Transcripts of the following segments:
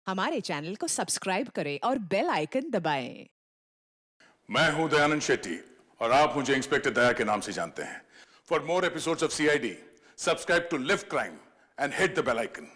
हमारे चैनल को सब्सक्राइब करें और बेल आइकन दबाएं। मैं हूं दयानंद शेट्टी और आप मुझे इंस्पेक्टर दया के नाम से जानते हैं। For more episodes of CID, subscribe to live crime and hit the bell icon.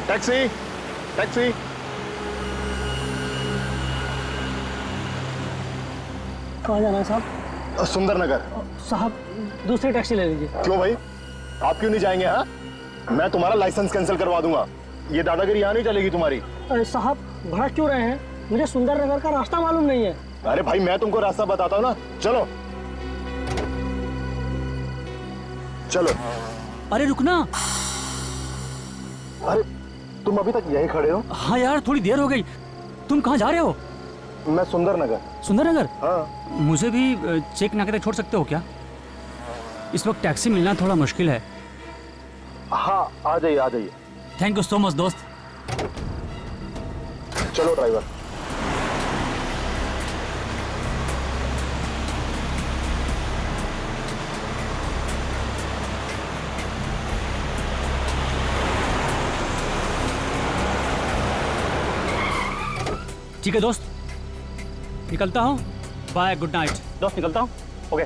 Taxi taxi. कहाँ जाना है साहब? सुंदर नगर। साहब दूसरी टैक्सी ले लीजिए। क्यों भाई, आप क्यों नहीं जाएंगे? हाँ, मैं तुम्हारा लाइसेंस कैंसिल करवा दूंगा। ये दादागिरी यहाँ नहीं चलेगी तुम्हारी। अरे साहब भड़क क्यों रहे हैं? मुझे सुंदर नगर का रास्ता मालूम नहीं है। अरे भाई मैं तुमको रास्ता बताता हूँ ना, चलो चलो। अरे रुकना। अरे तुम अभी तक यहीं खड़े हो? हाँ यार थोड़ी देर हो गई। तुम कहाँ जा रहे हो? मैं सुंदर नगर। सुंदर नगर? हाँ। मुझे भी चेक नाके तक छोड़ सकते हो क्या? इस वक्त टैक्सी मिलना थोड़ा मुश्किल है। हाँ आ जाइए आ जाइए। थैंक यू सो मच दोस्त। चलो ड्राइवर। ठीक है दोस्त, निकलता हूँ। Bye, good night. दोस्त निकलता हूँ। ओके।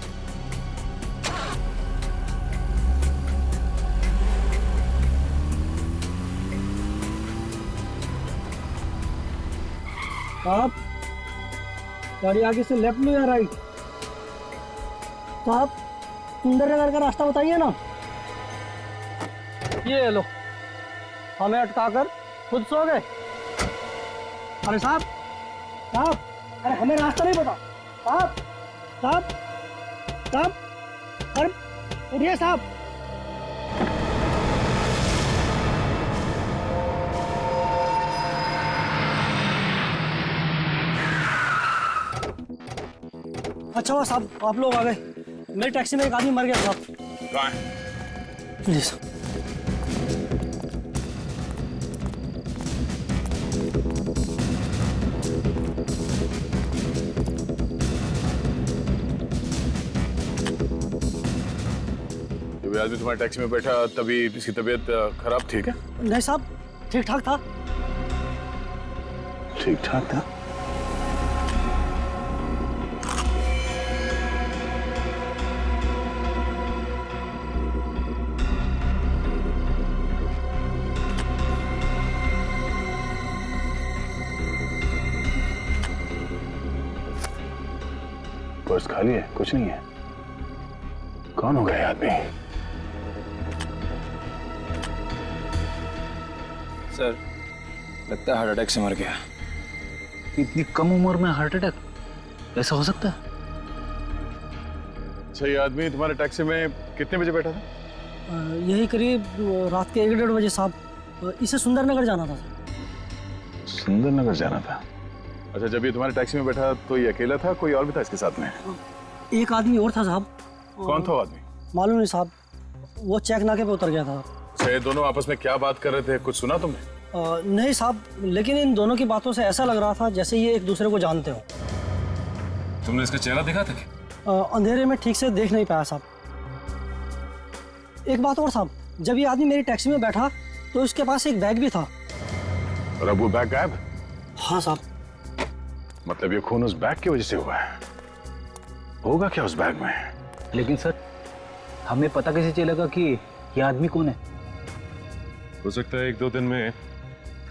साहब गाड़ी आगे से लेफ्ट लो या राइट? साहब सुंदर नगर का रास्ता बताइए ना। ये लो, हमें अटकाकर खुद सो गए। अरे साहब साहब, अरे हमें रास्ता नहीं पता। साहब साहब साहब, अरे उठिए साहब। अच्छा हुआ साहब आप लोग आ गए। मेरी टैक्सी में एक आदमी मर गया साहब। कहाँ है? जी साहब। जब ये आदमी तुम्हारी टैक्सी में बैठा तभी इसकी तबीयत खराब थी क्या? नहीं साहब ठीक ठाक था। ठीक ठाक था। पर्स खाली है, कुछ नहीं है। कौन होगा ये आदमी? सर लगता है हार्ट अटैक से मर गया। इतनी कम उम्र में हार्ट अटैक, ऐसा हो सकता है? अच्छा, ये आदमी तुम्हारे टैक्सी में कितने बजे बैठा था? यही करीब रात के 1-1:30 बजे साहब। इसे सुंदर नगर जाना था। सुंदर नगर जाना था। अच्छा, जब ये तुम्हारे टैक्सी में बैठा तो ये अकेला था, कोई और भी था इसके साथ में? एक आदमी और था साहब। कौन था वो आदमी? मालूम नहीं साहब, वो चेक नाके पे उतर गया था। अच्छा, ये दोनों आपस में क्या बात कर रहे थे, कुछ सुना तुमने? नहीं साहब, लेकिन इन दोनों की बातों से ऐसा लग रहा था जैसे ये एक दूसरे को जानते हो। तुमने इसका चेहरा देखा था क्या? अंधेरे में ठीक से देख नहीं पाया साहब। एक बात और साहब, जब ये आदमी मेरी टैक्सी में बैठा तो उसके पास एक बैग भी था। और अब वो बैग गायब? हाँ साहब। मतलब ये खून उस बैग की वजह से हुआ है। होगा क्या उस बैग में? लेकिन सर हमें पता कैसे चलेगा कि ये आदमी कौन है? हो सकता है 1-2 दिन में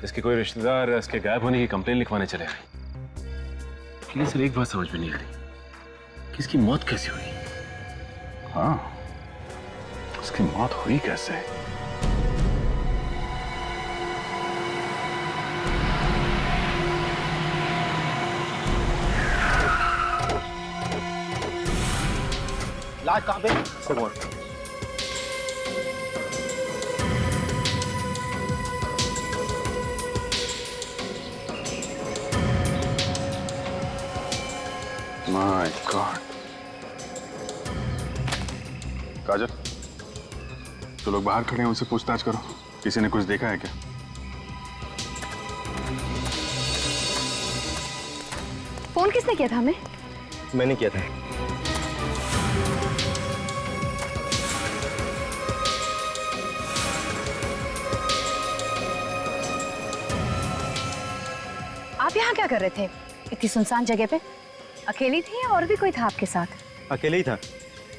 इसके कोई रिश्तेदार इसके गायब होने की कंप्लेन लिखवाने चले गए। लेकिन सर एक बात समझ में नहीं आ रही कि इसकी मौत कैसे हुई? हाँ, उसकी मौत हुई कैसे? लाश कहाँ पे? My God. काजल, जो लोग बाहर खड़े हैं उनसे पूछताछ करो, किसी ने कुछ देखा है क्या? फोन किसने किया था हमें? मैंने किया था। आप यहाँ क्या कर रहे थे इतनी सुनसान जगह पे? अकेली थी या और भी कोई था आपके साथ? अकेले ही था,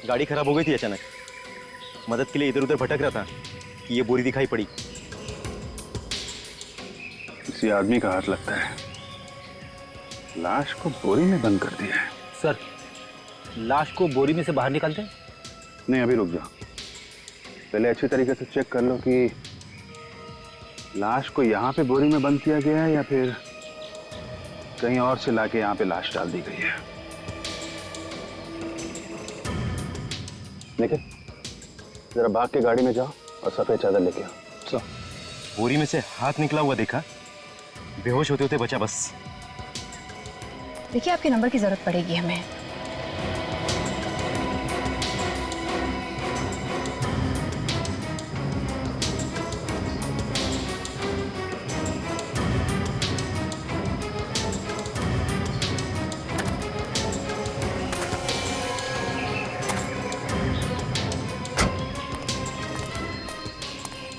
गाड़ी खराब हो गई थी अचानक। मदद के लिए इधर उधर भटक रहा था कि ये बोरी दिखाई पड़ी। किसी आदमी का हाथ लगता है, लाश को बोरी में बंद कर दिया है। सर, लाश को बोरी में से बाहर निकालते हैं? नहीं, अभी रुक जाओ, पहले अच्छी तरीके से चेक कर लो कि लाश को यहाँ पे बोरी में बंद किया गया है या फिर कहीं और से लाके यहाँ पे लाश डाल दी गई है। लेकिन जरा भाग के गाड़ी में जाओ और सफेद चादर लेके आओ। सर, बोरी में से हाथ निकला हुआ देखा, बेहोश होते होते बचा बस। देखिए, आपके नंबर की जरूरत पड़ेगी हमें।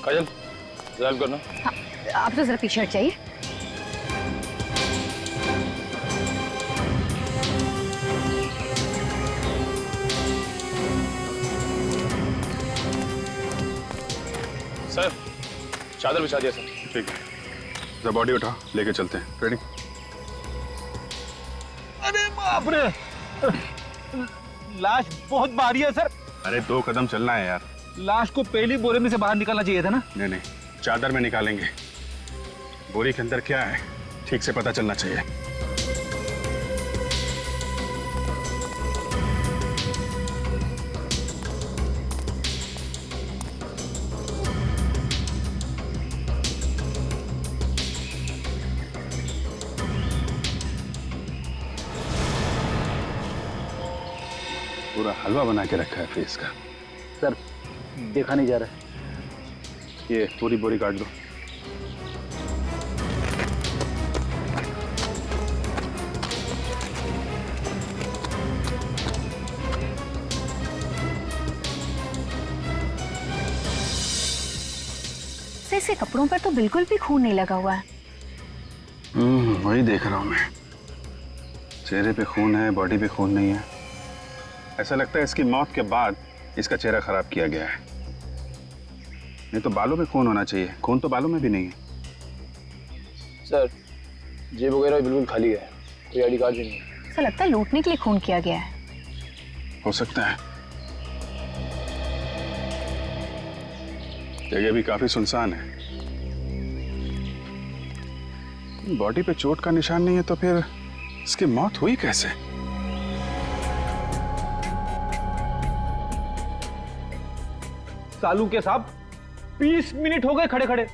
काजल, ड्राइव करना। हाँ, आप तो जरा पीछे हट जाइए। सर, चादर बिछा दिया सर। ठीक है, जरा बॉडी उठाओ, लेके चलते हैं। रेडी? अरे बाप रे, लाश बहुत भारी है सर। अरे 2 कदम चलना है यार। लाश को पहली बोरे में से बाहर निकालना चाहिए था ना। नहीं नहीं, चादर में निकालेंगे, बोरी के अंदर क्या है ठीक से पता चलना चाहिए। पूरा हलवा बना के रखा है फेस का। सर, देखा नहीं जा रहा है। ये पूरी बोरी काट दो। इसके कपड़ों पर तो बिल्कुल भी खून नहीं लगा हुआ है। वही देख रहा हूं मैं, चेहरे पे खून है, बॉडी पे खून नहीं है। ऐसा लगता है इसकी मौत के बाद इसका चेहरा खराब किया गया है। नहीं तो बालों में खून होना चाहिए, खून तो बालों में भी नहीं है। सर, जेब वगैरह बिल्कुल खाली है, कोई आईडी कार्ड भी नहीं है। ऐसा लगता है लूटने के लिए खून किया गया है। हो सकता है, जगह भी काफी सुनसान है। बॉडी पे चोट का निशान नहीं है तो फिर इसकी मौत हुई कैसे? सालू के साहब 20 मिनट हो गए खड़े खड़े,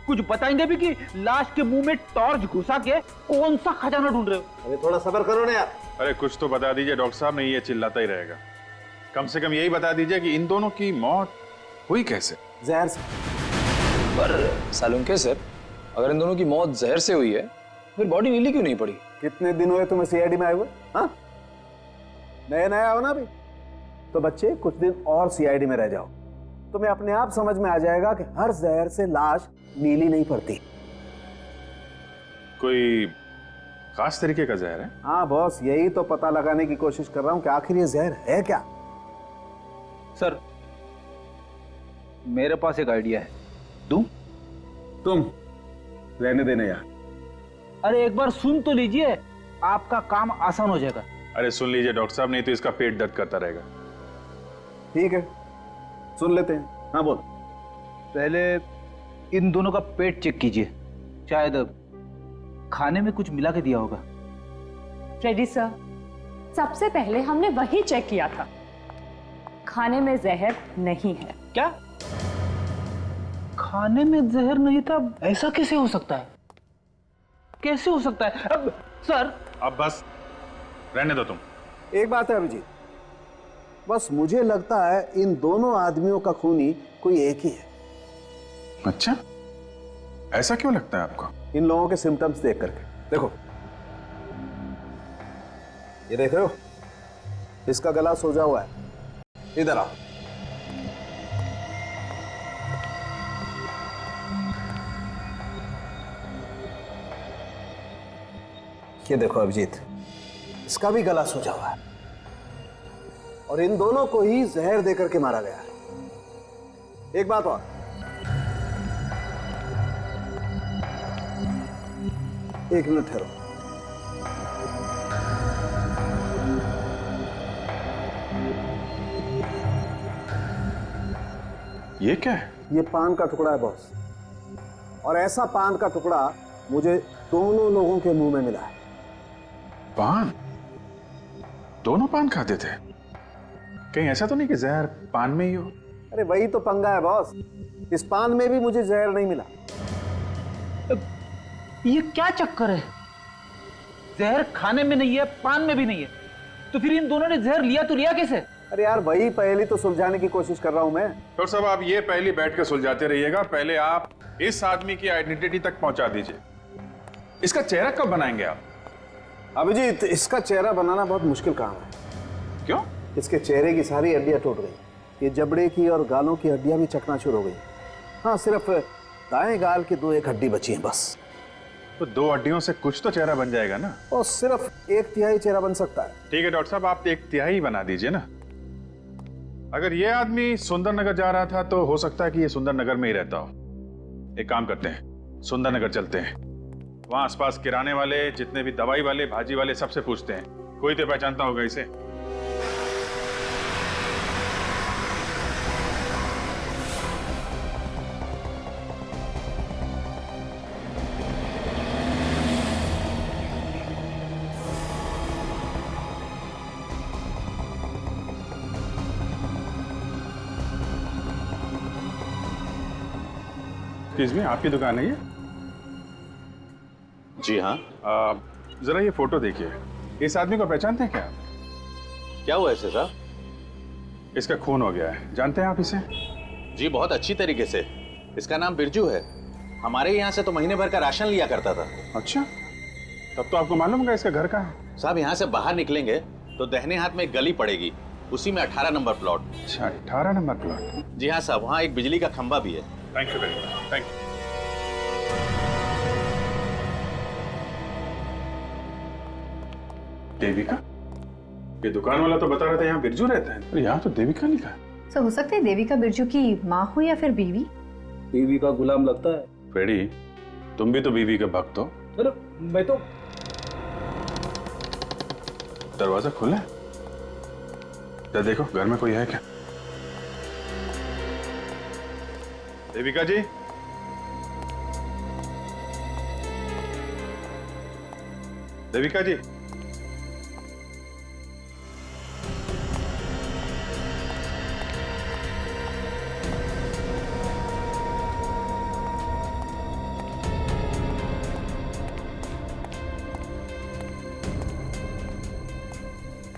कुछ बताएंगे भी कि लाश के मुंह में टॉर्च घुसा के कौन सा खजाना ढूंढ रहे हो? अरे थोड़ा सब्र करो ना यार। अरे कुछ तो बता दीजिए डॉक्टर साहब, नहीं ये चिल्लाता ही रहेगा। कम से कम यही बता दीजिए कि इन दोनों की मौत हुई कैसे? जहर से। पर सालुंके सर, अगर इन दोनों की मौत जहर से हुई है फिर बॉडी नीली क्यों नहीं पड़ी? कितने दिन हुए तुम्हें सीआईडी में आए हुए? हाँ, नया नया हो ना अभी तो बच्चे कुछ दिन और सीआईडी में रह जाओ, तुम्हें अपने आप समझ में आ जाएगा कि हर जहर से लाश नीली नहीं पड़ती। कोई खास तरीके का जहर है? हाँ बॉस, यही तो पता लगाने की कोशिश कर रहा हूं कि आखिर ये जहर है क्या। सर, मेरे पास एक आइडिया है, दूं? तुम रहने देने यार। अरे एक बार सुन तो लीजिए, आपका काम आसान हो जाएगा। अरे सुन लीजिए डॉक्टर साहब, नहीं तो इसका पेट दर्द करता रहेगा। ठीक है, सुन लेते हैं। हाँ बोल। पहले इन दोनों का पेट चेक कीजिए, शायद खाने में कुछ मिला के दिया होगा। रेडी सर, सबसे पहले हमने वही चेक किया था, खाने में जहर नहीं है। क्या? खाने में जहर नहीं था? ऐसा कैसे हो सकता है? कैसे हो सकता है? अब सर, अब बस रहने दो तुम, एक बात है अभिजीत, बस मुझे लगता है इन दोनों आदमियों का खूनी कोई एक ही है। अच्छा, ऐसा क्यों लगता है आपको? इन लोगों के सिम्टम्स देख करके। देखो, ये देख रहे हो, इसका गला सूजा हुआ है। इधर आओ। ये देखो अभिजीत, इसका भी गला सूजा हुआ है और इन दोनों को ही जहर देकर के मारा गया है। एक बात और, एक मिनट ठहरो। ये क्या है? ये पान का टुकड़ा है बॉस, और ऐसा पान का टुकड़ा मुझे दोनों लोगों के मुंह में मिला है। पान? दोनों पान खाते थे? कहीं ऐसा तो नहीं कि जहर पान में ही हो? अरे वही तो पंगा है बॉस, इस पान में भी मुझे जहर नहीं मिला। ये क्या चक्कर है? जहर खाने में नहीं है, पान में भी नहीं है, तो फिर इन दोनों ने जहर लिया तो लिया कैसे? अरे यार, वही पहेली तो सुलझाने की कोशिश कर रहा हूं मैं। डॉक्टर साहब, आप ये पहले बैठ के सुलझाते रहिएगा, पहले आप इस आदमी की आइडेंटिटी तक पहुंचा दीजिए। इसका चेहरा कब बनाएंगे आप? अभिजीत, इसका चेहरा बनाना बहुत मुश्किल काम है। क्यों? इसके चेहरे की सारी हड्डियां टूट गई, ये जबड़े की और गालों की हड्डियां भी चकनाचूर हो गई। हाँ, सिर्फ दाएं गाल की 2-1 हड्डी बची है बस। तो 2 हड्डियों से कुछ तो चेहरा बन जाएगा ना? और सिर्फ 1/3 चेहरा बन सकता है। ठीक है डॉक्टर साहब, आप 1/3 बना दीजिए ना। अगर ये आदमी सुंदर नगर जा रहा था तो हो सकता है कि ये सुंदर नगर में ही रहता हो। एक काम करते हैं, सुंदर नगर चलते हैं, वहां आसपास किराने वाले, जितने भी दवाई वाले, भाजी वाले, सबसे पूछते हैं, कोई तो पहचानता होगा इसे। एक्सक्यूज मी, आपकी दुकान है ये? जी हाँ। जरा ये फोटो देखिए, इस आदमी को पहचानते हैं क्या? क्या हुआ इसे साहब? इसका खून हो गया है, जानते हैं आप इसे? जी बहुत अच्छी तरीके से। इसका नाम बिरजू है, हमारे यहाँ से तो महीने भर का राशन लिया करता था। अच्छा, तब तो आपको मालूम होगा इसका घर कहाँ है? साहब यहाँ से बाहर निकलेंगे तो दाहिने हाथ में एक गली पड़ेगी, उसी में 18 नंबर प्लॉट। अच्छा, 18 नंबर प्लॉट? जी हाँ साहब, वहाँ एक बिजली का खंभा भी है। Thank you very much, thank you. Devika? ये दुकान वाला तो बता रहा था यहाँ बिरजू रहता है, पर यहाँ तो देविका लिखा है। तो हो सकता है देविका बिरजू की माँ हो या फिर बीवी। बीवी का गुलाम लगता है। फेड़ी, तुम भी तो बीवी के भक्त हो। अरे मैं तो। दरवाजा खुला है, तो देखो घर में कोई है क्या? देविका जी? देविका जी?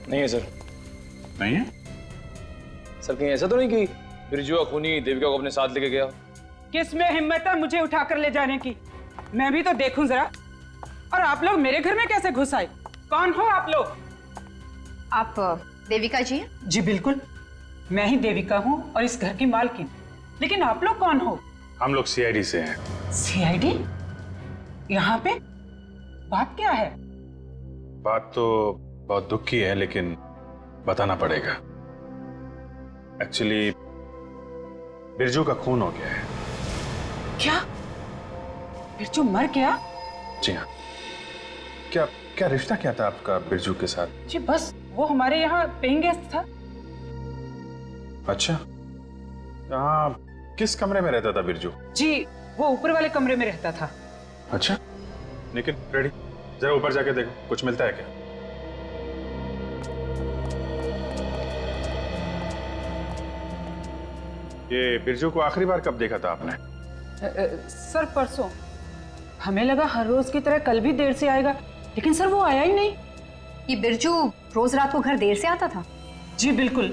नहीं है सर। नहीं है? सर कहीं ऐसा तो नहीं कि बिरजू खूनी देविका को अपने साथ लेके गया? किस में हिम्मत है मुझे उठाकर ले जाने की? मैं भी तो देखूं जरा। और आप लोग मेरे घर में कैसे घुस आए? कौन हो आप लोग? आप देविका जी हैं? जी बिल्कुल, मैं ही देविका हूँ और इस घर की मालकिन। लेकिन आप लोग कौन हो? हम लोग सीआईडी से हैं। सीआईडी? यहाँ पे बात क्या है? बात तो बहुत दुख की है, लेकिन बताना पड़ेगा। एक्चुअली बिरजू का खून हो गया है। क्या? बिरजू मर गया? जी हाँ। क्या क्या रिश्ता क्या था आपका बिरजू के साथ? जी बस वो हमारे यहाँ पेइंग गेस्ट था। अच्छा, हाँ, किस कमरे में रहता था बिरजू? जी वो ऊपर वाले कमरे में रहता था। अच्छा, लेकिन रेडी, जरा ऊपर जाके देखो, कुछ मिलता है क्या? ये बिरजू को आखिरी बार कब देखा था आपने? सर परसों। हमें लगा हर रोज की तरह कल भी देर से आएगा, लेकिन सर वो आया ही नहीं। ये बिरजू रोज रात को घर देर से आता था? जी बिल्कुल,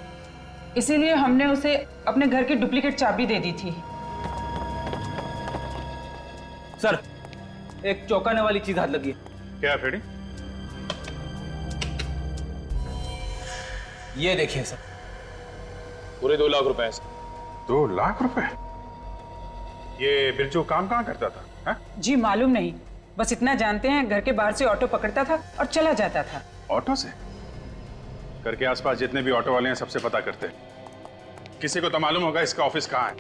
इसीलिए हमने उसे अपने घर की डुप्लीकेट चाबी दे दी थी। सर, एक चौंकाने वाली चीज हाथ लगी है। क्या फ्रेडी? ये देखिए सर, पूरे 2 लाख रुपए हैं सर। 2 लाख रुपए? ये बिरजू काम कहाँ करता था? हा? जी मालूम नहीं, बस इतना जानते हैं घर के बाहर से ऑटो पकड़ता था और चला जाता था। ऑटो से? घर के आसपास जितने भी ऑटो वाले हैं सबसे पता करते हैं। किसी को तो मालूम होगा इसका ऑफिस कहाँ है।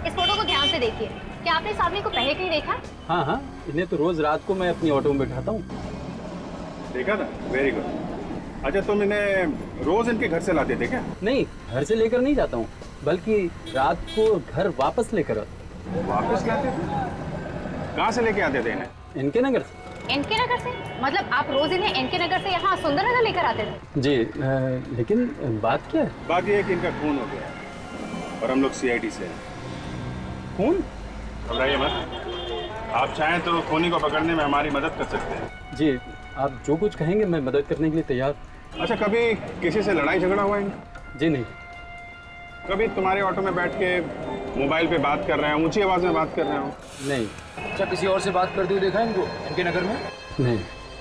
इस फोटो को ध्यान से देखिए। क्या आपने इस आदमी को पहले कहीं देखा? हाँ हाँ, इन्हें तो रोज रात को मैं अपनी ऑटो में बैठाता हूँ। देखा था? Very good. अच्छा, तुम इन्हें रोज इनके घर से लाते थे क्या? नहीं, घर से लेकर नहीं जाता हूँ, बल्कि रात को घर वापस लेकर आता हूँ। वापस लाते थे? कहाँ से लेके आते थे इन्हें? इनके नगर से। इनके नगर से? मतलब आप रोज इन्हें इनके नगर से यहाँ सुंदरनगर लेकर आते थे? जी, लेकिन बात क्या है? बात ये है कि इनका खून हो गया है और हम लोग सीआईडी से हैं। खून? घबराइए मत। आप चाहें तो खूनी को पकड़ने में हमारी मदद कर सकते हैं। जी, आप जो कुछ कहेंगे मैं मदद करने के लिए तैयार। अच्छा, कभी किसी से लड़ाई झगड़ा हुआ है? जी नहीं। कभी तुम्हारे ऑटो में बैठ के मोबाइल पे बात कर रहे हैं, ऊंची आवाज में बात कर रहे हो? नहीं। अच्छा, किसी और से बात करते हुए देखा है इनको इनके नगर में? नहीं।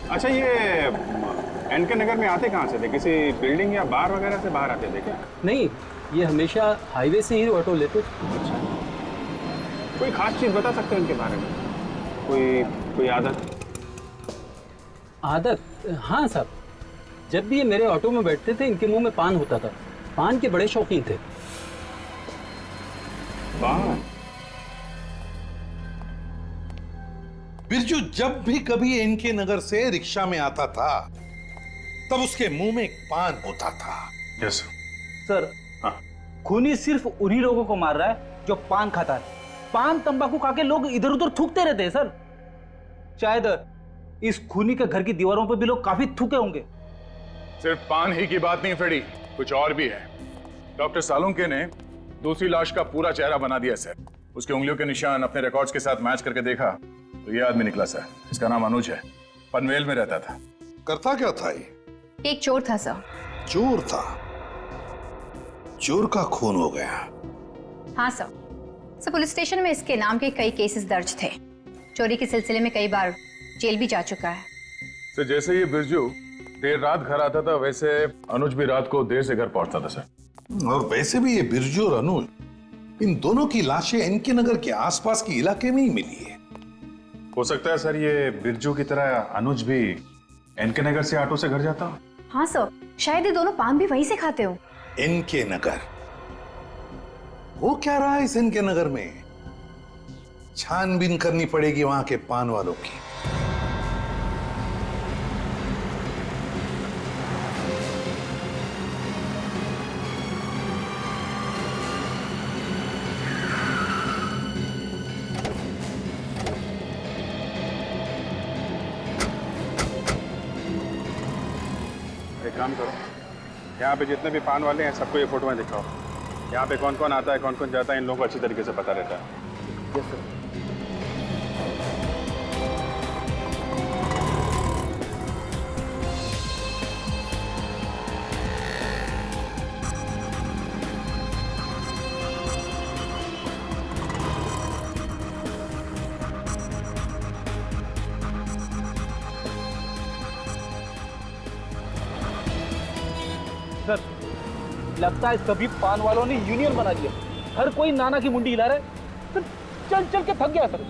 अच्छा, ये इनके नगर में आते कहाँ से थे? किसी बिल्डिंग या बार वगैरह से बाहर आते थे क्या? नहीं, ये हमेशा हाईवे से ही ऑटो लेते थे। अच्छा, कोई खास चीज बता सकते हैं इनके बारे में? कोई आदत? आदत? हाँ साहब, जब भी ये मेरे ऑटो में बैठते थे इनके मुंह में पान होता था। पान के बड़े शौकीन थे। पान? बिरजू जब भी कभी इनके नगर से रिक्शा में आता था तब उसके मुंह में एक पान होता था। यस सर, खूनी सिर्फ उन्हीं लोगों को मार रहा है जो पान खाता है। पान तंबाकू खा के लोग इधर उधर थूकते रहते हैं सर। शायद इस खूनी के घर की दीवारों पर भी लोग काफी थूके होंगे। सिर्फ पान ही की बात नहीं फ्रेडी, कुछ और भी है। डॉक्टर सालुंके ने दूसरी लाश का पूरा चेहरा बना दिया सर। उसके उंगलियों के निशान अपने रिकॉर्ड्स के साथ मैच करके देखा तो ये आदमी निकला सर। इसका नाम अनुज है, पनवेल में रहता था। करता क्या था ये? एक चोर था सर। चोर था? चोर का खून हो गया? हाँ सर। पुलिस स्टेशन में इसके नाम के कई केसेस दर्ज थे। चोरी के सिलसिले में कई बार जेल भी जा चुका है। सर, जैसे ये बिरजू देर रात घर आता था वैसे अनुज भी रात को देर से घर पहुंचता था सर। और वैसे भी ये बिरजू और अनुज, इन दोनों की लाशें इनके नगर के आसपास के इलाके में ही मिली है। हो सकता है सर ये बिरजू की तरह अनुज भी इनके नगर से ऑटो से घर जाता हो। हाँ सर, शायद ये दोनों पान भी वहीं से खाते हो। इनके नगर? वो क्या रहा है इस इनके नगर में? छानबीन करनी पड़ेगी वहां के पान वालों की। एक काम करो, यहाँ पे जितने भी पान वाले हैं सबको ये फोटो में दिखाओ। यहाँ पे कौन कौन आता है, कौन कौन जाता है, इन लोगों को अच्छी तरीके से पता रहता है। Yes sir. सर, लगता है सभी पान वालों ने यूनियन बना दिया। हर कोई नाना की मुंडी हिला रहा है। सर, चल चल के थक गया सर।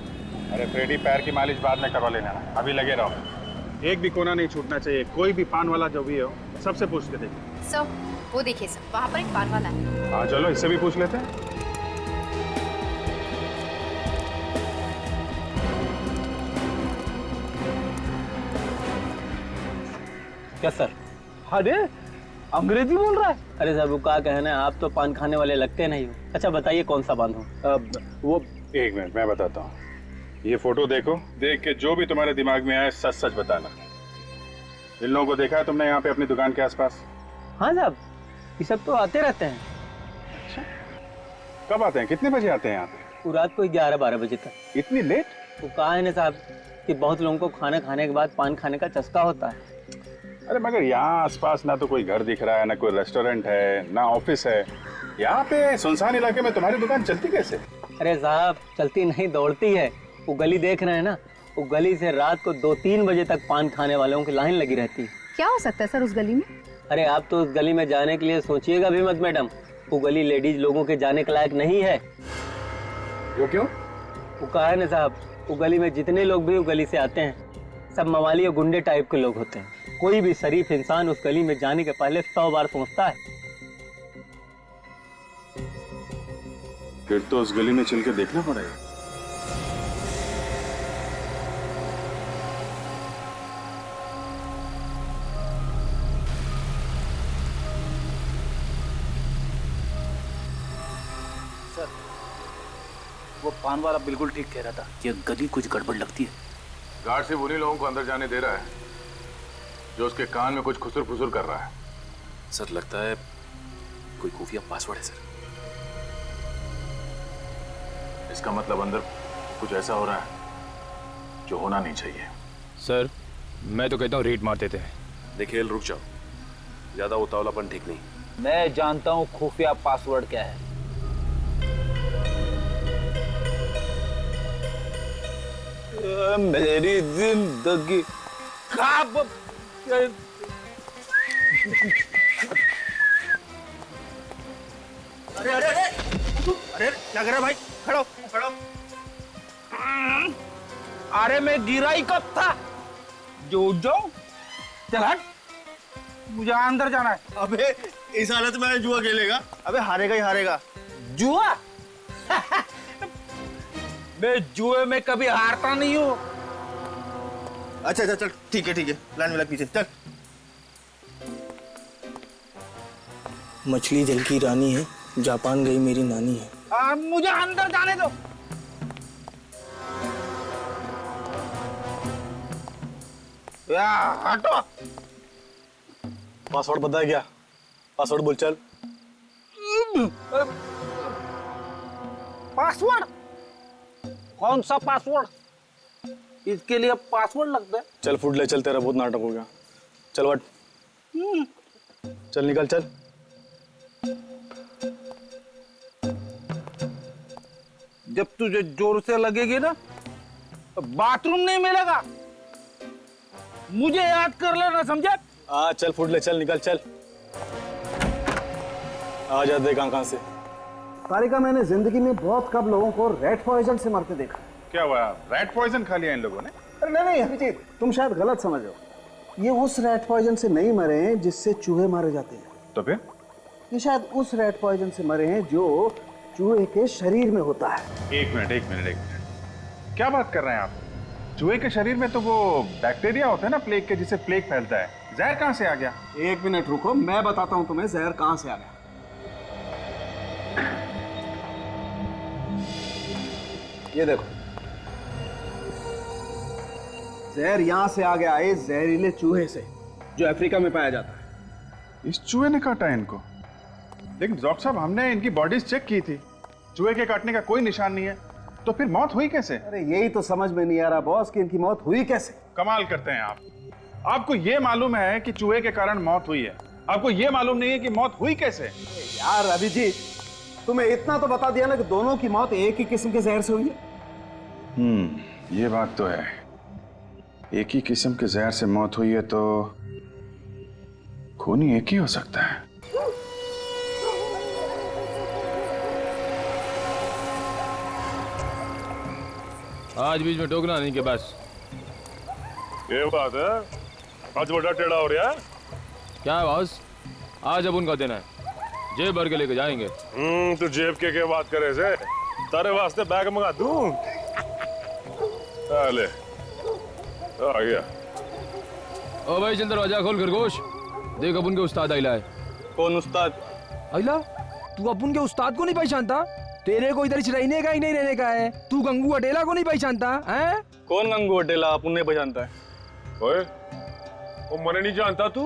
अरे फ्रेडी, पैर की मालिश बाद में करवा लेना, अभी लगे रहो। एक भी कोना नहीं छूटना चाहिए। कोई भी पान वाला जो भी हो सबसे पूछ के देखिए। सर, वो देखिए सर, वहाँ पर एक पान वाला है। हाँ चलो, इससे भी पूछ लेते हैं। क्या सर? अरे अंग्रेजी बोल रहा है। अरे साहब वो क्या कहना है, आप तो पान खाने वाले लगते नहीं हो। अच्छा बताइए कौन सा बांधूं? वो एक मिनट मैं बताता हूँ। ये फोटो देखो, देख के जो भी तुम्हारे दिमाग में आए सच सच बताना। इन लोगों को देखा है तुमने यहाँ पे अपनी दुकान के आसपास? हाँ साहब, ये सब तो आते रहते हैं। अच्छा, कब आते हैं, कितने बजे आते हैं यहाँ पे? वो रात को 11-12 बजे तक। इतनी लेट? वो कहा है ना साहब कि बहुत लोगों को खाना खाने के बाद पान खाने का चस्का होता है। अरे मगर यहाँ आसपास ना तो कोई घर दिख रहा है, ना कोई रेस्टोरेंट है, ना ऑफिस है। यहाँ पे सुनसान इलाके में तुम्हारी दुकान चलती कैसे? अरे साहब चलती नहीं दौड़ती है। वो गली देख रहे हैं ना, वो गली से रात को 2-3 बजे तक पान खाने वालों की लाइन लगी रहती है। क्या हो सकता है सर उस गली में? अरे आप तो उस गली में जाने के लिए सोचिएगा भी मत मैडम। वो गली लेडीज लोगों के जाने के लायक नहीं है। वो क्यों? वो कहा है ना साहब, वो गली में जितने लोग भी वो गली से आते हैं सब मवाली और गुंडे टाइप के लोग होते हैं। कोई भी शरीफ इंसान उस गली में जाने के पहले 100 बार सोचता है। फिर तो उस गली में चल के देखना पड़ेगा। वो पान वाला बिल्कुल ठीक कह रहा था, ये गली कुछ गड़बड़ लगती है। गार्ड सिर्फ उन्हीं लोगों को अंदर जाने दे रहा है जो उसके कान में कुछ खुसुर फुसुर कर रहा है। सर लगता है कोई खुफिया पासवर्ड है सर। इसका मतलब अंदर कुछ ऐसा हो रहा है जो होना नहीं चाहिए। सर मैं तो कहता हूँ रेड मार देते हैं। देखिए रुक जाओ, ज्यादा उतावलापन ठीक नहीं। मैं जानता हूँ खुफिया पासवर्ड क्या है। मेरी जिंदगी अरे अरे अरे अरे क्या कर रहा है भाई? खड़ो खड़ो। अरे मैं गिरा ही कब था? जो जाओ चल हट, मुझे अंदर जाना है। अबे इस हालत में जुआ खेलेगा? अबे हारेगा ही हारेगा। जुआ? मैं जुए में कभी हारता नहीं हूँ। अच्छा अच्छा चल ठीक है लाइन में लग पीछे चल। मछली जल की रानी है, जापान गई मेरी नानी है। मुझे अंदर जाने दो। हटो। पासवर्ड पता है क्या? पासवर्ड बोल चल। पासवर्ड? कौन सा पासवर्ड? इसके लिए पासवर्ड लगता है? चल फुट ले चल, तेरा बहुत नाटक हो गया। चल वट, चल निकल चल। जब तुझे जोर से लगेगी ना तो बाथरूम नहीं मिलेगा। मुझे याद कर लेना, समझे? हाँ चल फुट ले चल, निकल चल। आ जा देख कहाँ से। तारिका, मैंने जिंदगी में बहुत कम लोगों को रेड पॉइजन से मरते देखा। क्या हुआ, रेड पॉइजन खा लिया इन लोगों ने? अरे नहीं अभिजीत, तुम शायद गलत समझ रहे हो। ये उस रेड पॉइजन से नहीं मरे हैं जिससे चूहे मारे जाते हैं। तो फिर? ये शायद उस रेड पॉइजन से मरे हैं जो चूहे के शरीर में होता है। एक मिनट, क्या बात कर रहे हैं आप? चूहे के शरीर में तो वो बैक्टीरिया होता है ना प्लेग के, जिससे प्लेग फैलता है। जहर कहाँ से आ गया? एक मिनट रुको, मैं बताता हूँ तुम्हें जहर कहाँ से आ गया। ये देखो, जहर यहां से आ गया है, जहरीले चूहे से जो अफ्रीका में पाया जाता है। इस चूहे ने काटा है इनको? लेकिन डॉक्टर साहब, हमने इनकी बॉडीज चेक की थी, चूहे के काटने का कोई निशान नहीं है। तो फिर मौत हुई कैसे? अरे यही तो समझ में नहीं आ रहा बॉस कि इनकी मौत हुई कैसे। कमाल करते हैं आप। आपको ये मालूम है कि चूहे के कारण मौत हुई है, आपको ये मालूम नहीं है कि मौत हुई कैसे। यार अभिजीत, तुम्हें इतना तो बता दिया ना कि दोनों की मौत एक ही किस्म के जहर से हुई है। ये बात तो है। एक ही किस्म के जहर से मौत हुई है तो खूनी एक ही हो सकता है। आज बीच में टोकना नहीं के बस। ये बात है, आज बड़ा टेढ़ा हो रहा है। क्या है बॉस? आज अब उनका दिन है, जेब भर के लेके जाएंगे। तो जेब के क्या बात करे से? तारे वास्ते बैग मंगा दूं। ले आ गया। ओ भाई चल दरवाजा खोल खरगोश, देख अब उनके उस्ताद आइला है। कौन उस्ताद? अला तू अपन के उस्ताद को नहीं पहचानता? तेरे को इधर रहने का ही नहीं रहने का है। तू गंगू अटेला को नहीं पहचानता है? कौन गंगू अटेला? अपन नहीं पहचानता है। ओए, वो मने नहीं जानता तू?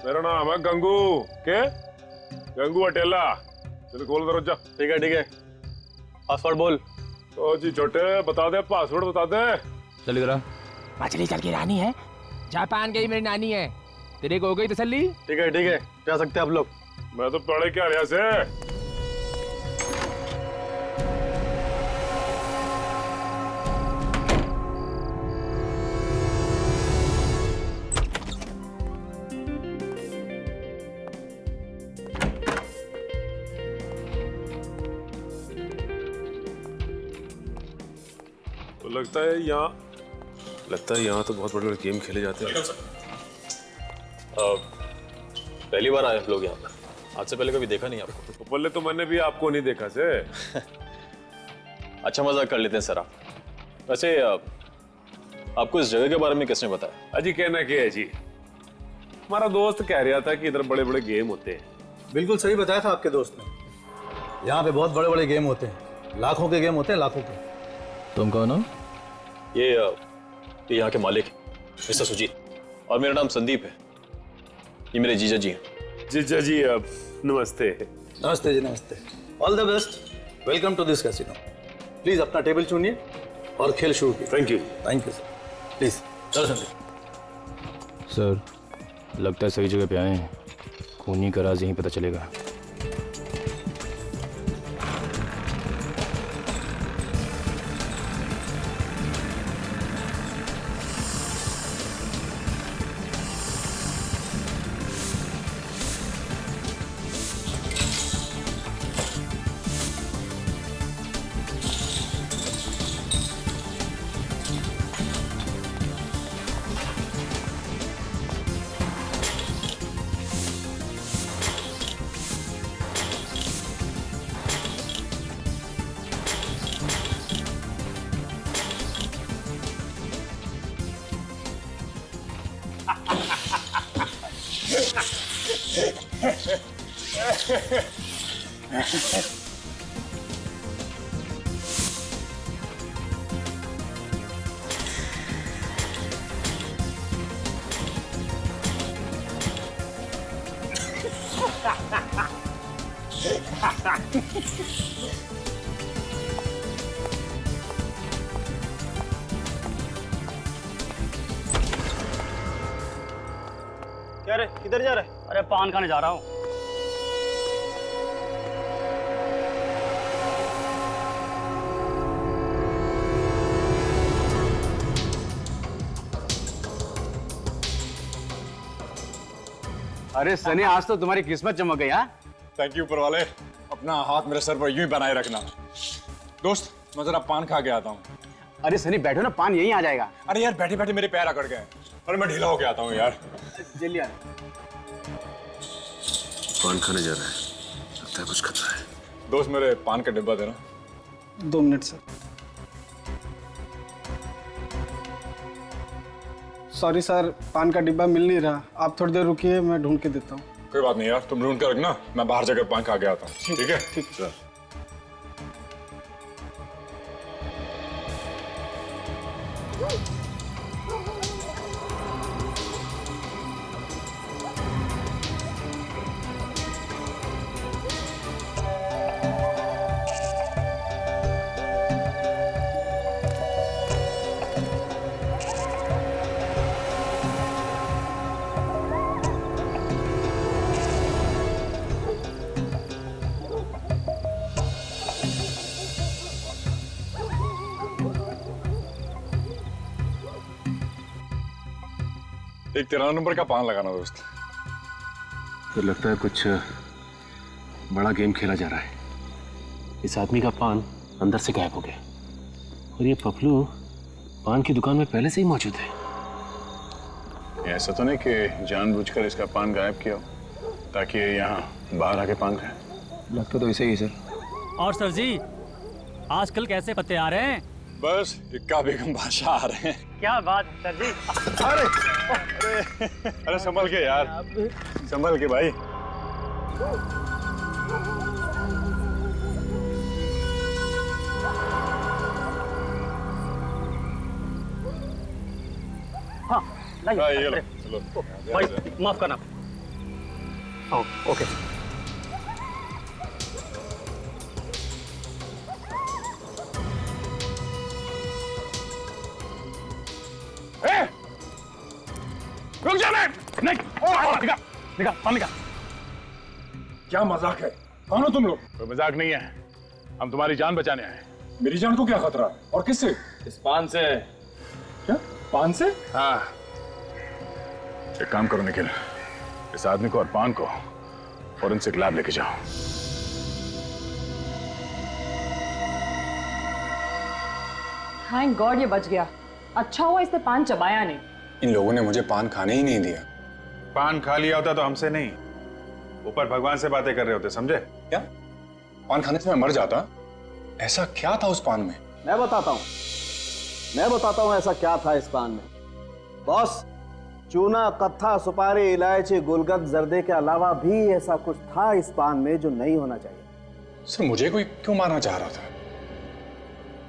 मेरा नाम है गंगू। के? गंगू अटेला। चल खोल दरवाजा। ठीक है। पासवर्ड बोल। तो जी छोटे बता दे, पासवर्ड बता दे। चल इधर आ। मछली चल की रानी है, जापान गई मेरी नानी है। तेरे को हो गई तसल्ली? ठीक है जा सकते हैं आप लोग। मैं तो पढ़े क्या यहाँ से। तो लगता है यहाँ तो बहुत बड़े गेम खेले जाते हैं। पहली बार आए लोग यहाँ पर, आज से पहले कभी देखा नहीं आपको। तो पहले तो मैंने भी आपको नहीं देखा से। अच्छा मजाक कर लेते हैं सर आप। वैसे आपको इस जगह के बारे में किसने बताया? अजी कहना क्या है जी, हमारा दोस्त कह रहा था कि इधर बड़े बड़े गेम होते हैं। बिल्कुल सही बताया था आपके दोस्त ने। यहाँ पे बहुत बड़े बड़े गेम होते हैं, लाखों के गेम होते हैं, लाखों के। तुम कौन हो? ये यहाँ के मालिक मिस्टर सुजीत, और मेरा नाम संदीप है। ये मेरे जीजा जी हैं। जीजा जी नमस्ते। नमस्ते जी, नमस्ते। All the best, welcome to this casino. Please अपना टेबल चुनिए और खेल शुरू कीजिए। Thank you sir. प्लीज चलो संदीप। सर लगता है सही जगह पे आए हैं, खूनी का राज यहीं पता चलेगा। क्या रे, किधर जा रहा है? अरे पान खाने जा रहा हूँ। अरे सनी, आज तो तुम्हारी किस्मत चमक गई। हाँ, थैंक यू ऊपर वाले। अपना हाथ मेरे सर पर यूं ही बनाए रखना। दोस्त मैं जरा पान खा के आता हूँ। अरे सनी बैठो ना, पान यहीं आ जाएगा। अरे यार बैठे बैठे मेरे पैर अकड़ गए। अरे मैं ढीला होके आता हूँ यार। जल्दी आ। पान खाने जा रहा है, लगता है कुछ खतरा है। दोस्त मेरे पान का डिब्बा देना। 2 मिनट सर। सॉरी सर, पान का डिब्बा मिल नहीं रहा। आप थोड़ी देर रुकिए, मैं ढूंढ के देता हूँ। कोई बात नहीं यार, तुम ढूंढ कर रखना, मैं बाहर जाकर पान खा के आता हूँ। ठीक है? ठीक सर। एक 13 नंबर का पान लगाना दोस्त। तो लगता है कुछ बड़ा गेम खेला जा रहा है। इस आदमी का पान अंदर से गायब हो गया और ये पपलू पान की दुकान में पहले से ही मौजूद है। ऐसा तो नहीं कि जानबूझकर इसका पान गायब किया हो ताकि ये यहाँ बाहर आके पान खाए? लगता तो ऐसे ही सर। और सर जी आजकल कैसे पत्ते आ रहे हैं? बस इक्का बेगम बादशाह आ रहे हैं। क्या बात सर जी। अरे संभल के यार। संभल के भाई। हाँ लाइए ये लो, चलो। भाई माफ करना। ओके। रुक जा। नहीं निकाल निकाल पान निकाल। क्या मजाक है? कौन हो तुम लोग? कोई मजाक नहीं है, हम तुम्हारी जान बचाने आए हैं। मेरी जान को क्या खतरा है? और किससे? इस पान से। क्या पान से? हाँ, एक काम करो निखिल, इस आदमी को और पान को फॉरेंसिक लैब लेके जाओ। थैंक गॉड ये बच गया। अच्छा हुआ इसने पान चबाया नहीं। इन लोगों ने मुझे पान खाने ही नहीं दिया। पान खा लिया होता तो हमसे नहीं, ऊपर भगवान से बातें कर रहे होते, समझे? क्या पान खाने से मैं मर जाता? ऐसा क्या था उस पान में? मैं बताता हूं ऐसा क्या था इस पान में। बॉस, चूना, कत्था, सुपारी, इलायची, गुलकंद, जर्दे के अलावा भी ऐसा कुछ था इस पान में जो नहीं होना चाहिए। सर मुझे कोई क्यों मारना चाह रहा था?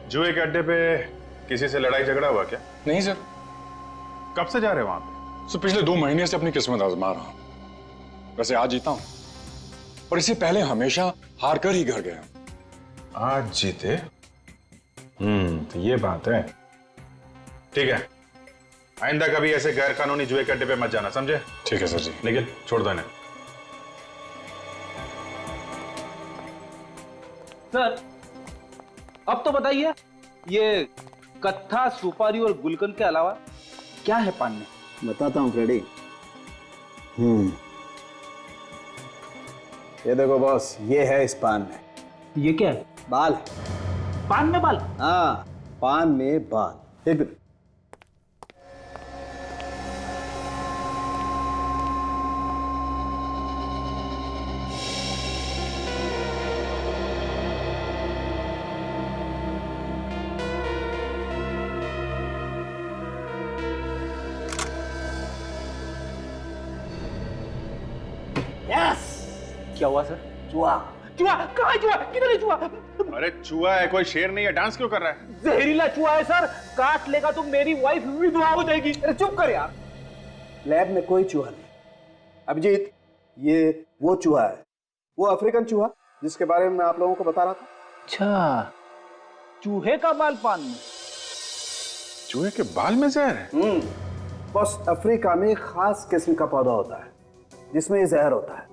जुए के अड्डे पे किसी से लड़ाई झगड़ा हुआ क्या? नहीं सर। कब से जा रहे हो वहां पे? सर पिछले 2 महीने से अपनी किस्मत आजमा रहा हूं। वैसे आज जीता हूं, पर इससे पहले हमेशा हार कर ही घर गया। आज जीते? तो ये बात है। ठीक है, आइंदा कभी ऐसे गैर कानूनी जुए के अड्डे पे मत जाना, समझे? ठीक है सर जी। लेकिन छोड़ दो इन्हें। सर अब तो बताइए, ये कत्था, सुपारी और गुलकंद के अलावा क्या है पान में? बताता हूं फ्रेडी। ये देखो बॉस, ये है इस पान में। ये क्या है? बाल। पान में बाल? हाँ, पान में बाल। एक मिनट। क्या हुआ सर? चूहा। चूहा? कहाँ है चूहा? किधर है चूहा? अरे चूहा है, कोई शेर नहीं है। डांस क्यों कर रहा है? जहरीला चूहा है सर, काट लेगा तो मेरी वाइफ विधवा हो जाएगी। अरे चुप कर यार। लैब में कोई चूहा नहीं। अभिजीत, ये वो चूहा है, वो अफ्रीकन चूहा जिसके बारे में मैं आप लोगों को बता रहा था। अच्छा, चूहे का बाल पान में? चूहे के बाल में जहर है? बस अफ्रीका में एक खास किस्म का पौधा होता है जिसमें ये जहर होता है,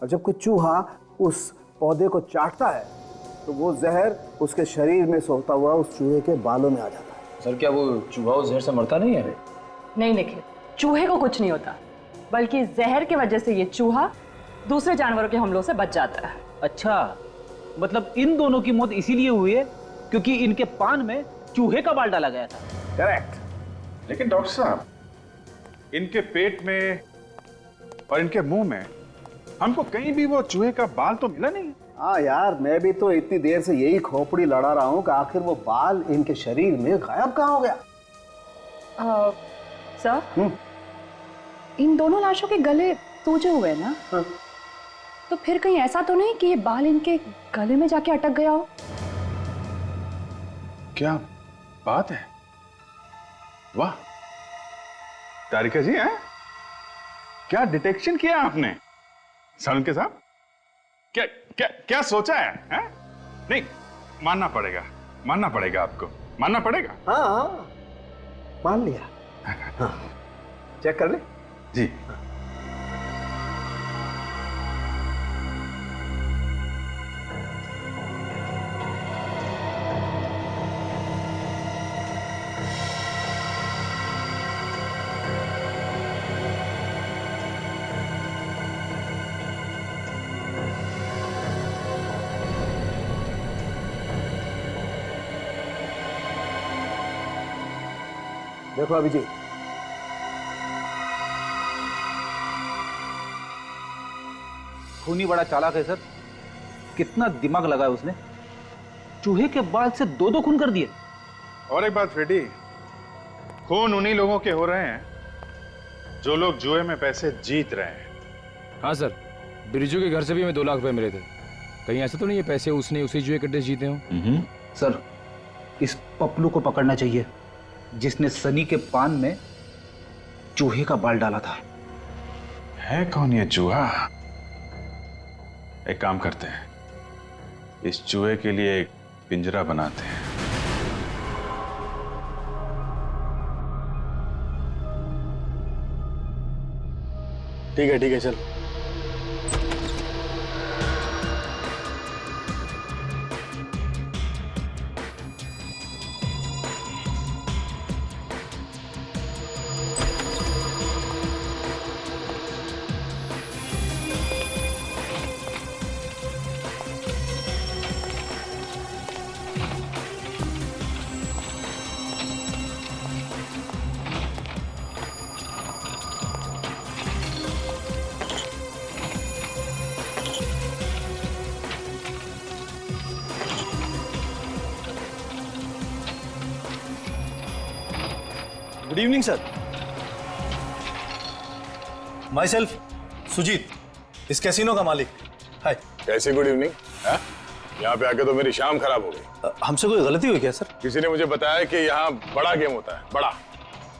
और जब कोई चूहा उस पौधे को चाटता है तो वो जहर उसके शरीर में सोखता हुआ उस चूहे के बालों में आ जाता है। सर क्या वो चूहा उस जहर से मरता नहीं है? नहीं निखिल, चूहे को कुछ नहीं होता, बल्कि जहर की वजह से ये चूहा दूसरे जानवरों के हमलों से बच जाता है। अच्छा, मतलब इन दोनों की मौत इसीलिए हुई है क्योंकि इनके पान में चूहे का बाल डाला गया था। करेक्ट। लेकिन डॉक्टर साहब, इनके पेट में और इनके मुंह में हमको कहीं भी वो चूहे का बाल तो मिला नहीं। हाँ यार, मैं भी तो इतनी देर से यही खोपड़ी लड़ा रहा हूं कि आखिर वो बाल इनके शरीर में गायब कहाँ हो गया। सर, इन दोनों लाशों के गले सूजे हुए ना? हाँ। तो फिर कहीं ऐसा तो नहीं कि ये बाल इनके गले में जाके अटक गया हो? क्या बात है, वाह तारिका जी, हैं? क्या डिटेक्शन किया आपने सालुंके साहब? क्या क्या क्या सोचा है? नहीं, मानना पड़ेगा आपको, मानना पड़ेगा। हाँ, मान लिया। हाँ, चेक कर ले जी। देखो अभिजीत, खूनी बड़ा चालाक है सर, कितना दिमाग लगाया उसने। चूहे के बाल से 2-2 खून कर दिए। और एक बात फ्रेडी, खून उन्हीं लोगों के हो रहे हैं जो लोग जुए में पैसे जीत रहे हैं। हाँ सर, बिरजू के घर से भी हमें 2 लाख रुपए मिले थे। कहीं ऐसा तो नहीं है पैसे उसने उसी जुए कट्टे जीते हों? सर, इस पपलू को पकड़ना चाहिए जिसने सनी के पान में चूहे का बाल डाला था। है कौन ये चूहा? एक काम करते हैं, इस चूहे के लिए एक पिंजरा बनाते हैं। ठीक है चल। Good evening sir. Myself Sujit, इस कैसीनो का मालिक। हाय। कैसी गुड इवनिंग? यहाँ पे आके तो मेरी शाम खराब हो गई। हमसे कोई गलती हुई क्या सर? किसी ने मुझे बताया कि यहाँ बड़ा गेम होता है, बड़ा।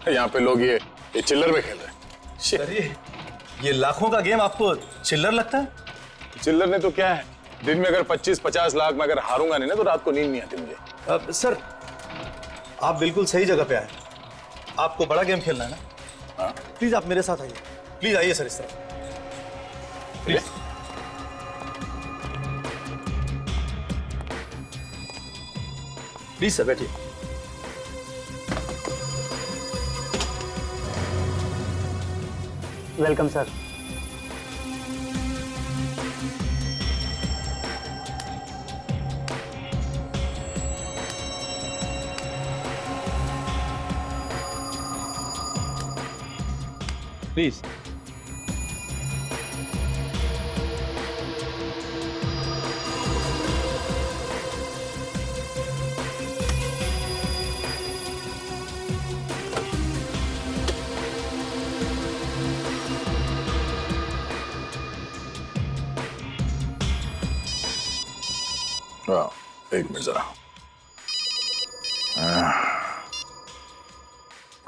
यहाँ पे लोग ये चिल्लर में खेल रहे हैं। सर ये लाखों का गेम आपको चिल्लर लगता है? चिल्लर ने तो क्या है, दिन में अगर 25-50 लाख में अगर हारूंगा नहीं ना तो रात को नींद नहीं आती मुझे। सर आप बिल्कुल सही जगह पे आए। आपको बड़ा गेम खेलना है ना? प्लीज आप मेरे साथ आइए। प्लीज आइए सर, इस तरह प्लीज। प्लीज सर बैठिए। Welcome sir. प्लीज। एक मिनट जरा।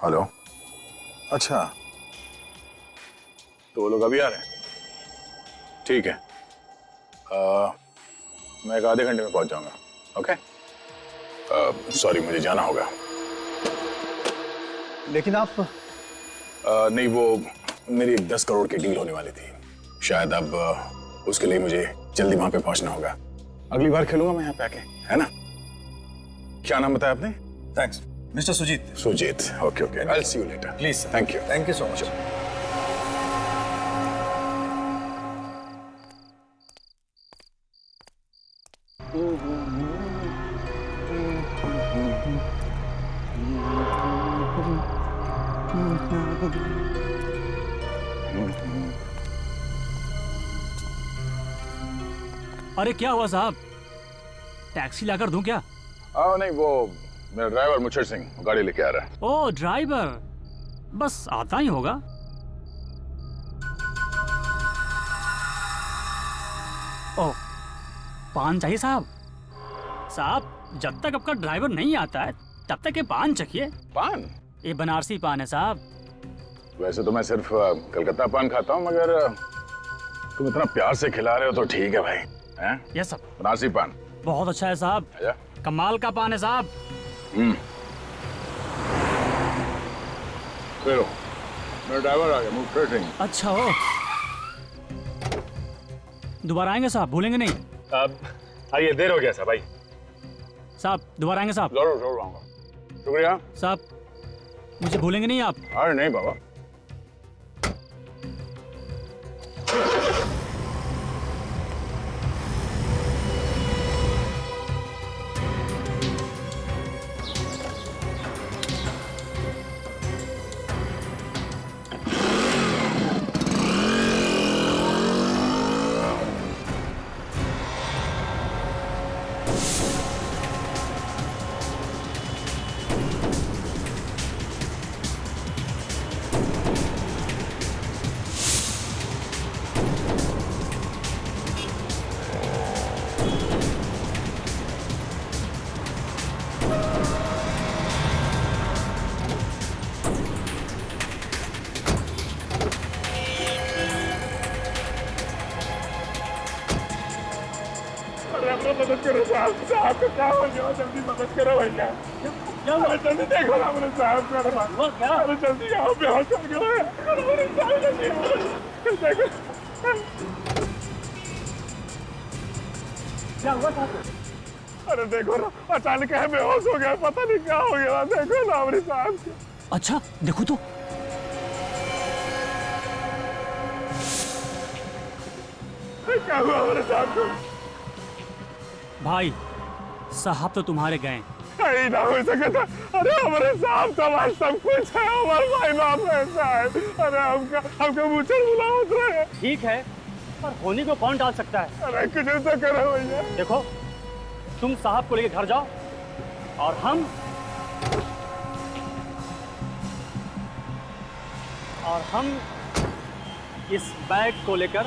हेलो। अच्छा, तो वो लोग अभी आ रहे हैं? ठीक है, मैं एक आधे घंटे में पहुंच जाऊंगा। ओके, सॉरी मुझे जाना होगा। लेकिन आप नहीं, वो मेरी 10 करोड़ की डील होने वाली थी, शायद अब उसके लिए मुझे जल्दी वहां पे पहुंचना होगा। अगली बार खेलूंगा मैं यहाँ पे आके, है ना? क्या नाम बताया आपने? Thanks mister Sujit. Sujit, okay okay, I will see you later. Please. Thank you so much. अरे क्या हुआ साहब, टैक्सी लाकर दूं क्या? नहीं, वो मेरा ड्राइवर मुच्छर सिंह गाड़ी लेके आ रहा है। ओ ड्राइवर, बस आता ही होगा। ओ पान चाहिए साहब? साहब जब तक आपका ड्राइवर नहीं आता है तब तक ये पान चखिए। पान? ये बनारसी पान है साहब। वैसे तो मैं सिर्फ कलकत्ता पान खाता हूँ, मगर तुम इतना प्यार से खिला रहे हो तो ठीक है भाई। हैं? Yes sir. बनारसी पान बहुत अच्छा है साहब, कमाल का पान है साहब। चलो, मेरा ड्राइवर आ गया, मुझे सिंह। अच्छा हो, दोबारा आएंगे साहब, भूलेंगे नहीं? आइए, देर हो गया साहब। भाई साहब दोबारा आएंगे साहब? जरूर जरूर आऊंगा। शुक्रिया साहब, मुझे भूलेंगे नहीं आप? अरे नहीं बाबा। मदद करो साहब, साहब को क्या हो गया? जल्दी मदद करो भैया। अरे जल्दी देखो ना मेरे साहब को। अरे जल्दी आओ, बेहोश हो गया है। अरे मेरे साहब जल्दी आओ। देखो क्या हुआ साहब? अरे देखो ना, अचानक है बेहोश हो गया, पता नहीं क्या हो गया। देखो ना मेरे साहब को। अच्छा देखो तो। क्या हुआ हमारे साहब को? भाई साहब तो तुम्हारे गए। कहीं ना हो सके था। अरे हमारे साहब समाज सब कुछ है, हमारे भाई नाम है साहब। अरे हमका मुझे बुलाओ उतरे। ठीक है, पर होनी को कौन डाल सकता है? अरे कुछ तो करो भैया। देखो, तुम साहब को लेकर घर जाओ और हम इस बैग को लेकर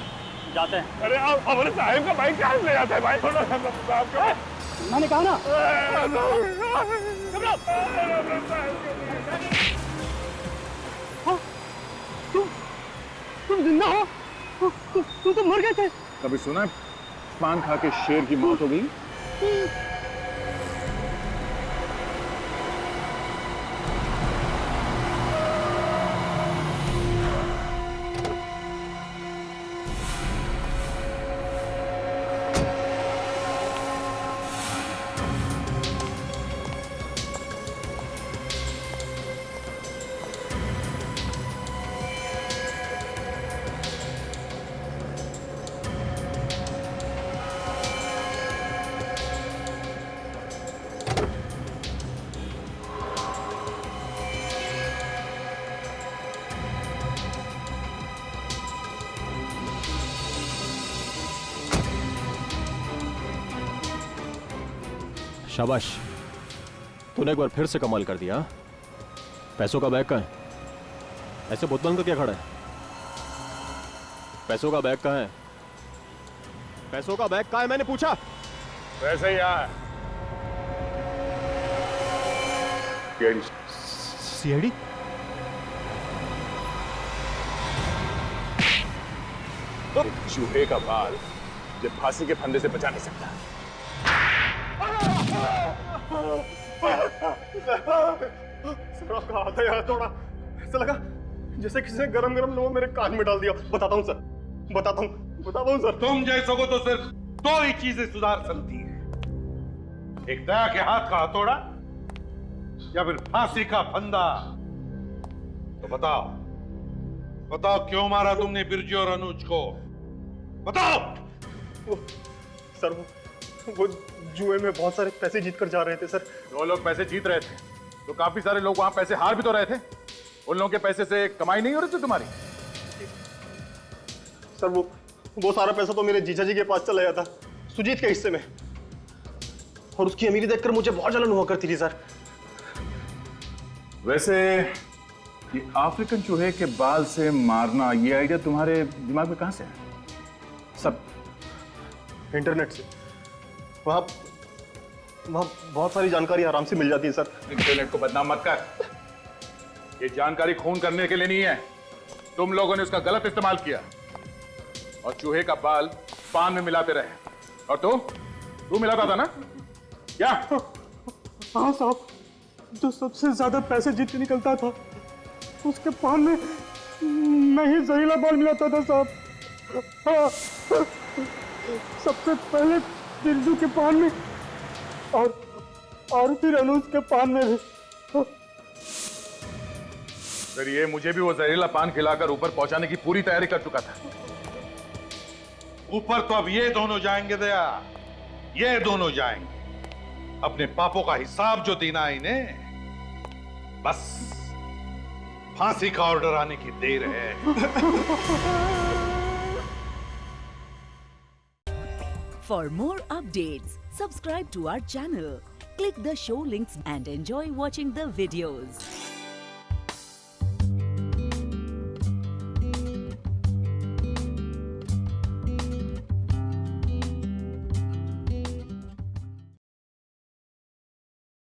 जाते हैं। अरे आप हमारे साहब का बाइक कहाँ ले जाता है भाई? साहब का मैंने कहा ना। तुम जिंदा हो? तुम तो मर गए थे। कभी सुना है पान खा के शेर की मौत हो गई? शाबाश, तूने एक बार फिर से कमाल कर दिया। पैसों का बैग कहाँ है? ऐसे बुत बंद कर क्या खड़ा है? पैसों का बैग कहाँ है? पैसों का बैग कहाँ है मैंने पूछा। वैसे ही यार। सीआईडी? चूहे का बाल जो फांसी के फंदे से बचा नहीं सकता। हाथ है यार, थोड़ा ऐसा लगा जैसे किसी ने गरम गरम लोग मेरे कान में डाल दिया। बताता हूँ सर, बताता हूँ सर। तुम जैसों को तो सिर्फ दो ही चीजें सुधार सकती है, एक दया के हाथ का हथौड़ा या फिर फांसी का फंदा। तो बताओ क्यों मारा तुमने बिरजू और अनुज को? बताओ। सर वो जुए में बहुत सारे पैसे जीत कर जा रहे थे सर। दो लोग पैसे जीत रहे थे तो काफी सारे लोग वहां पैसे हार भी तो रहे थे। उन लोगों के पैसे से कमाई नहीं हो रही थी तुम्हारी? सर वो सारा पैसा तो मेरे जीजा जी के पास चला गया था, सुजीत के हिस्से में, और उसकी अमीरी देखकर मुझे बहुत जलन हुआ करती थी सर। वैसे ये अफ्रीकन चूहे के बाल से मारना, ये आइडिया तुम्हारे दिमाग में कहां से है? सब इंटरनेट से। वहां बहुत सारी जानकारी आराम से मिल जाती है सर। इंटरनेट को बदनाम मत कर। ये जानकारी खून करने के लिए नहीं है। तुम लोगों ने उसका गलत इस्तेमाल किया और चूहे का बाल पान में मिलाते रहे। और तू मिलाता था ना क्या? हाँ साहब, जो सबसे ज्यादा पैसे जीत के निकलता था उसके पान में मैं ही जहरीला बाल मिलाता था साहब। हाँ, सबसे पहले बिरजू के पान में और फिर अनुज के पान में भी। फिर ये मुझे भी वो जहरीला पान खिलाकर ऊपर पहुंचाने की पूरी तैयारी कर चुका था। ऊपर तो अब ये दोनों जाएंगे दया, ये दोनों जाएंगे। अपने पापों का हिसाब जो देना है इन्हें, बस फांसी का ऑर्डर आने की देर है। For more updates, subscribe to our channel, click the show links and enjoy watching the videos.